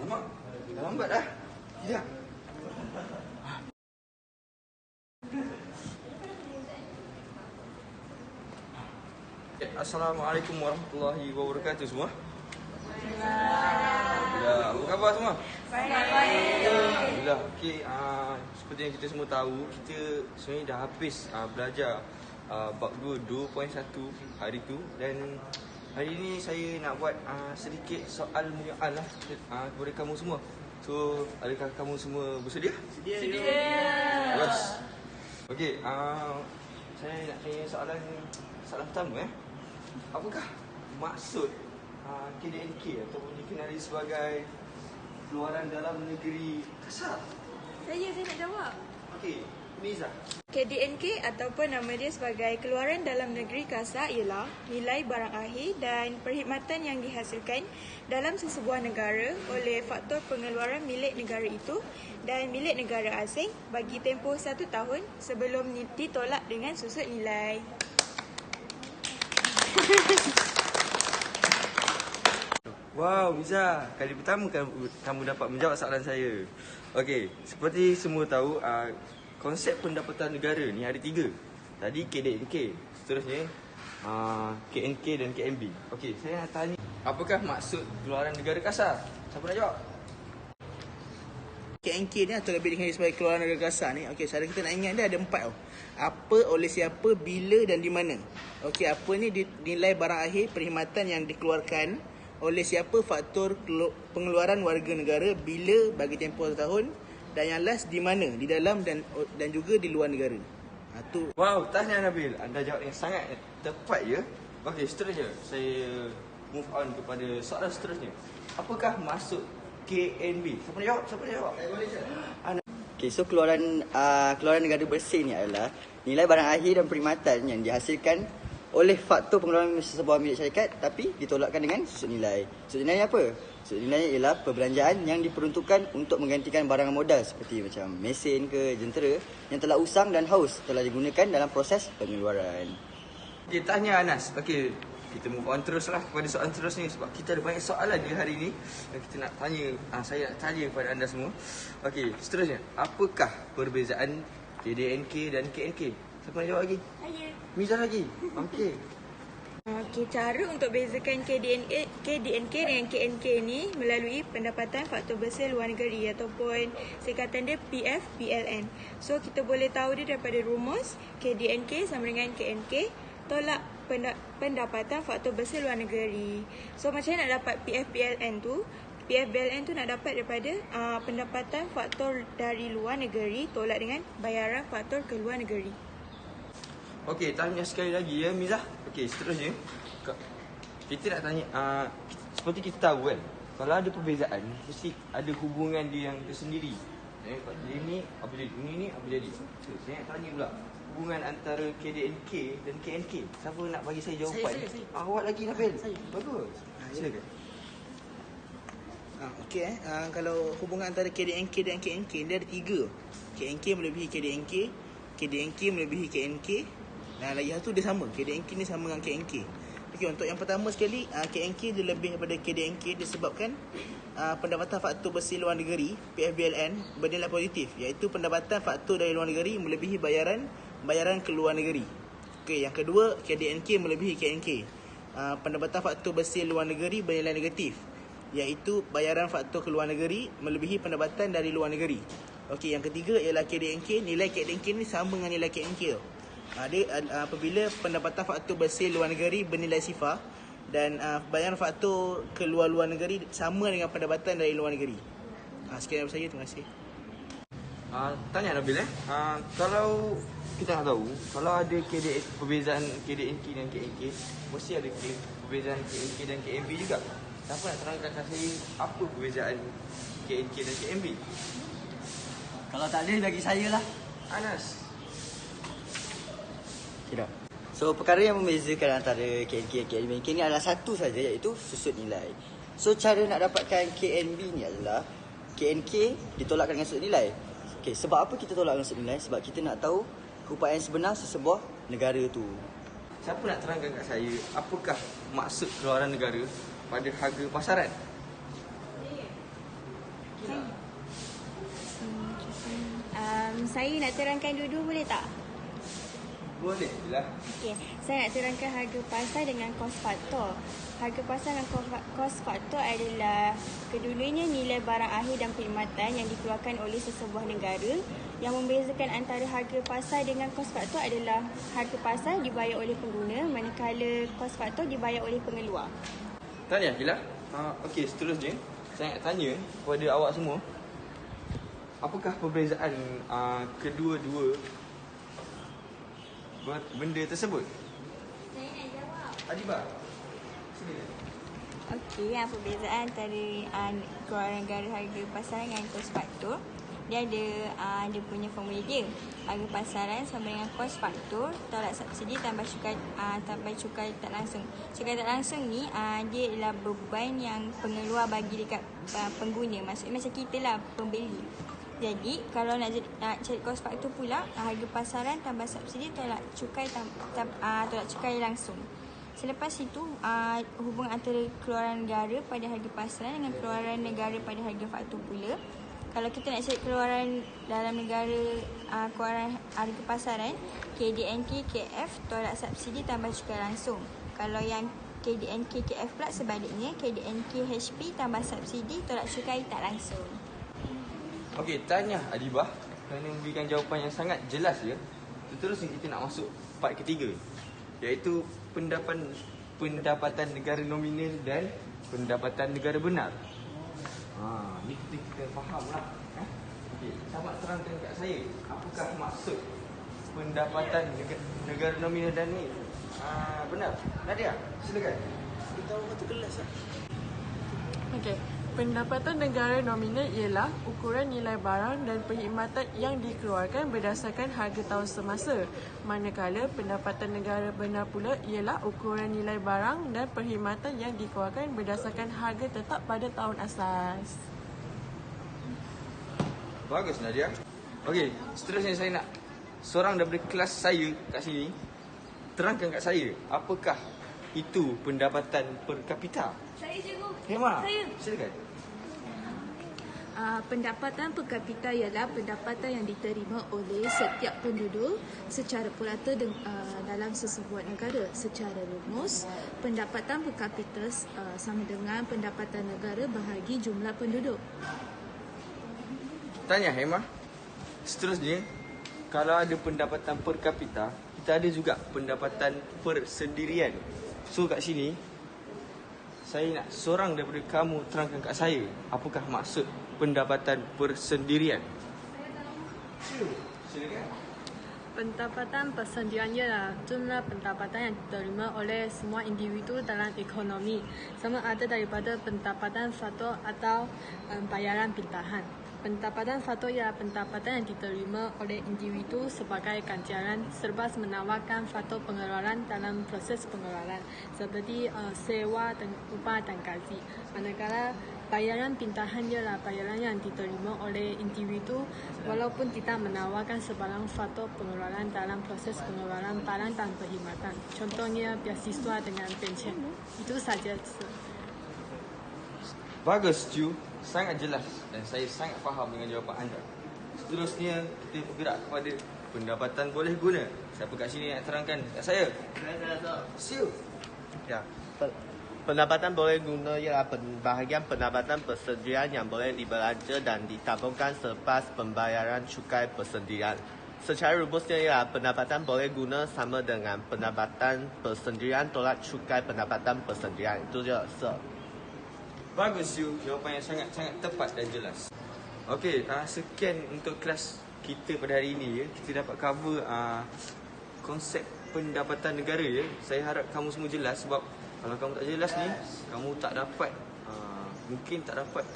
Mak, dah lambat dah. Ya. Assalamualaikum warahmatullahi wabarakatuh semua. Ya, apa khabar semua? Baik. Alhamdulillah. Okey, seperti yang kita semua tahu, kita sebenarnya dah habis belajar bab 2.1 hari tu, dan hari ni saya nak buat sedikit soal muayyan lah kepada kamu semua. So, adakah kamu semua bersedia? Sedia. Yes. Okey, saya nak tanya soalan pertama. Apakah maksud KDNK ataupun dikenali sebagai Keluaran Dalam Negeri Kasar? Saya nak jawab. Okey, Miza. KDNK ataupun nama dia sebagai Keluaran Dalam Negeri Kasar ialah nilai barang akhir dan perkhidmatan yang dihasilkan dalam sesebuah negara oleh faktor pengeluaran milik negara itu dan milik negara asing bagi tempoh 1 tahun sebelum ditolak dengan susut nilai. Wow, Miza, kali pertama kamu dapat menjawab soalan saya. Okey, seperti semua tahu, konsep pendapatan negara ni ada 3. Tadi KDNK, seterusnya KNK dan KNB. Okey, saya nak tanya, apakah maksud Keluaran Negara Kasar? Siapa nak jawab? KNK ni atau lebih dikenali sebagai Keluaran Negara Kasar ni, okey, cara kita nak ingat dia ada 4 tau. Apa, oleh siapa, bila dan di mana. Okey, apa ni nilai barang akhir perkhidmatan yang dikeluarkan oleh siapa, faktor pengeluaran warga negara, bila bagi tempoh 1 tahun, dan yang last di mana, di dalam dan juga di luar negara. Tu. Wow, tahniah Nabil, anda jawab yang sangat tepat ya. Okey, seterusnya saya move on kepada soalan seterusnya. Apakah maksud KNB? Siapa nak jawab? Saya boleh je. Okay, so keluaran negara bersih ni adalah nilai barang akhir dan perkhidmatan yang dihasilkan oleh faktor pengeluaran sesebuah milik syarikat tapi ditolakkan dengan susut nilai. Susut nilai apa? Susut nilai ialah perbelanjaan yang diperuntukkan untuk menggantikan barang modal seperti macam mesin ke jentera yang telah usang dan haus telah digunakan dalam proses pengeluaran. Okey, tanya Anas. Okey, kita move on teruslah kepada soalan seterusnya sebab kita ada banyak soalan di hari ini dan kita nak tanya, saya nak tanya kepada anda semua. Okey, seterusnya, apakah perbezaan KDNK dan KNK? Siapa nak jawab lagi? Saya. Miza lagi. Okey. Okey, cara untuk bezakan KDNK dengan KNK ni melalui pendapatan faktor bersih luar negeri ataupun singkatan dia PF-PLN. So, kita boleh tahu dia daripada rumus KDNK sama dengan KNK tolak pendapatan faktor bersih luar negeri. So, macam mana nak dapat PF-PLN tu? PF-PLN tu nak dapat daripada pendapatan faktor dari luar negeri tolak dengan bayaran faktor ke luar negeri. Okey, tanya sekali lagi ya Miza. Okey, seterusnya kita nak tanya, seperti kita tahu kan, kalau ada perbezaan mesti ada hubungan dia yang tersendiri. Ini apa jadi? Ini apa jadi? So, saya nak tanya pula hubungan antara KDNK dan KNK. Siapa nak bagi saya jawapan? Saya. Awak lagi Nabil. Bagus. Silakan. Okey, kalau hubungan antara KDNK dan KNK dia ada 3. KNK melebihi KDNK, KDNK melebihi KNK. Nah, lagi satu dia sama. KDNK ni sama dengan KNK. Okey, untuk yang pertama sekali, KNK dia lebih daripada KDNK disebabkan pendapatan faktor bersih luar negeri PFBLN bernilai positif, iaitu pendapatan faktor dari luar negeri melebihi bayaran ke luar negeri. Okey, yang kedua, KDNK melebihi KNK. Pendapatan faktor bersih luar negeri bernilai negatif, iaitu bayaran faktor ke luar negeri melebihi pendapatan dari luar negeri. Okey, yang ketiga ialah KDNK. Nilai KDNK ni sama dengan nilai KNK. Dia apabila pendapatan faktor bersih luar negeri bernilai sifar dan bayaran faktor ke luar negeri sama dengan pendapatan dari luar negeri. Sekian dari saya, terima kasih. Tanya Nabil kalau kita nak tahu, kalau ada perbezaan KDNK dan KNK, mesti ada perbezaan KNK dan KNB juga. Siapa nak terangkan kat saya apa perbezaan KNK dan KNB? Kalau tak ada bagi saya lah. Anas. Tidak. So perkara yang membezakan antara KNK dan KNB ni adalah satu saja, iaitu susut nilai. So cara nak dapatkan KNB ni adalah KNK ditolakkan dengan susut nilai. Okey, sebab apa kita tolak dengan susut nilai? Sebab kita nak tahu keupayaan sebenar sesebuah negara tu. Siapa nak terangkan kat saya apakah maksud keluaran negara pada harga pasaran? Saya nak terangkan dulu boleh tak? Boleh lah. Okey, saya nak terangkan harga pasar dengan kos faktor. Harga pasar dan kos faktor adalah keduanya nilai barang akhir dan perkhidmatan yang dikeluarkan oleh sesebuah negara. Yang membezakan antara harga pasar dengan kos faktor adalah harga pasar dibayar oleh pengguna, manakala kos faktor dibayar oleh pengeluar. Tanya Akila. Okey, seterusnya saya nak tanya kepada awak semua. Apakah perbezaan kedua-dua benda tersebut? Saya nak jawab. Adibah. Sila. Okey, yang perbezaan antara keluaran negara harga pasaran dengan kos faktor, dia ada dia punya formula dia. Harga pasaran sama dengan kos faktor tolak subsidi tambah cukai tak langsung. Cukai tak langsung ni dia adalah beban yang pengeluar bagi dekat pengguna. Maksudnya macam kita lah, pembeli. Jadi kalau nak cari kos faktor pula, harga pasaran tambah subsidi tolak cukai tolak cukai langsung. Selepas itu, hubungan antara keluaran negara pada harga pasaran dengan keluaran negara pada harga faktor pula. Kalau kita nak cari keluaran dalam negara, keluaran harga pasaran, KDNK KF tolak subsidi tambah cukai langsung. Kalau yang KDNK KF pula sebaliknya, KDNK HP tambah subsidi tolak cukai tak langsung. Okey, tanya Adibah kerana memberikan jawapan yang sangat jelas ya. Seterusnya kita nak masuk part ketiga, iaitu pendapatan negara nominal dan pendapatan negara benar. Ni kita faham lah. Okey, sahabat terangkan kat saya, apakah maksud pendapatan negara nominal dan ni benar? Nadia, silakan. Kita tahu satu kelas lah. Okey, pendapatan negara nominal ialah ukuran nilai barang dan perkhidmatan yang dikeluarkan berdasarkan harga tahun semasa. Manakala pendapatan negara benar pula ialah ukuran nilai barang dan perkhidmatan yang dikeluarkan berdasarkan harga tetap pada tahun asas. Bagus Nadia. Okey, seterusnya saya nak seorang daripada kelas saya kat sini terangkan kat saya apakah itu pendapatan per kapita. Saya cikgu. Hema, silakan. Pendapatan per kapita ialah pendapatan yang diterima oleh setiap penduduk secara purata dalam sesebuah negara. Secara rumus, pendapatan per kapita sama dengan pendapatan negara bahagi jumlah penduduk. Tanya Hema. Seterusnya, kalau ada pendapatan per kapita, kita ada juga pendapatan per sendirian. So kat sini, saya nak seorang daripada kamu terangkan kat saya apakah maksud pendapatan persendirian. Silakan. Pendapatan persendirian ialah jumlah pendapatan yang diterima oleh semua individu dalam ekonomi, sama ada daripada pendapatan faktor atau bayaran pintahan. Pendapatan faktor ialah pendapatan yang diterima oleh individu sebagai ganjaran serta menawarkan faktor pengeluaran dalam proses pengeluaran seperti sewa dan upah dan gaji. Manakala bayaran pintahan ialah bayaran yang diterima oleh individu walaupun tidak menawarkan sebarang faktor pengeluaran dalam proses pengeluaran barang dan perkhidmatan. Contohnya beasiswa dengan pencen. Itu saja. Bagus Ju, sangat jelas dan saya sangat faham dengan jawapan anda. Seterusnya kita bergerak kepada pendapatan boleh guna. Siapa kat sini nak terangkan kat saya? Siu. Ya. Pendapatan boleh guna ialah bahagian pendapatan persendirian yang boleh dibelanja dan ditabungkan selepas pembayaran cukai persendirian. Secara rumusnya ialah pendapatan boleh guna sama dengan pendapatan persendirian tolak cukai pendapatan persendirian. Itu je, sir. Bagus Yu, jawapan yang sangat-sangat tepat dan jelas. Okey, sekian untuk kelas kita pada hari ini ya. Kita dapat cover konsep pendapatan negara ya. Saya harap kamu semua jelas sebab kalau kamu tak jelas ni, kamu tak dapat mungkin tak dapat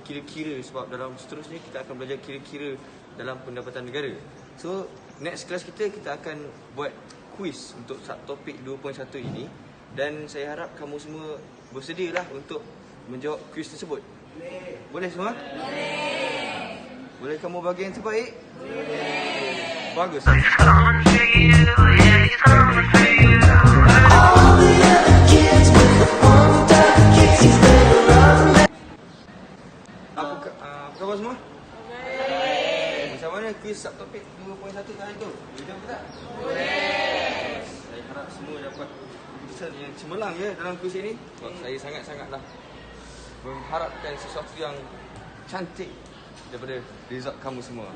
kira-kira sebab dalam seterusnya kita akan belajar kira-kira dalam pendapatan negara. So, next kelas kita akan buat quiz untuk topik 2.1 ini dan saya harap kamu semua bersedialah untuk menjawab kuis tersebut. Boleh semua? Boleh. Boleh kamu bagi yang terbaik? Boleh. Bagus. Apa khabar semua? Boleh. Macam mana kuis subtopik 2.1 kali tu? Boleh ke tak? Boleh. Saya harap semua dapat keputusan yang cemerlang ya dalam kuis ini. Sebab saya sangat-sangatlah mengharapkan sesuatu yang cantik daripada result kamu semua.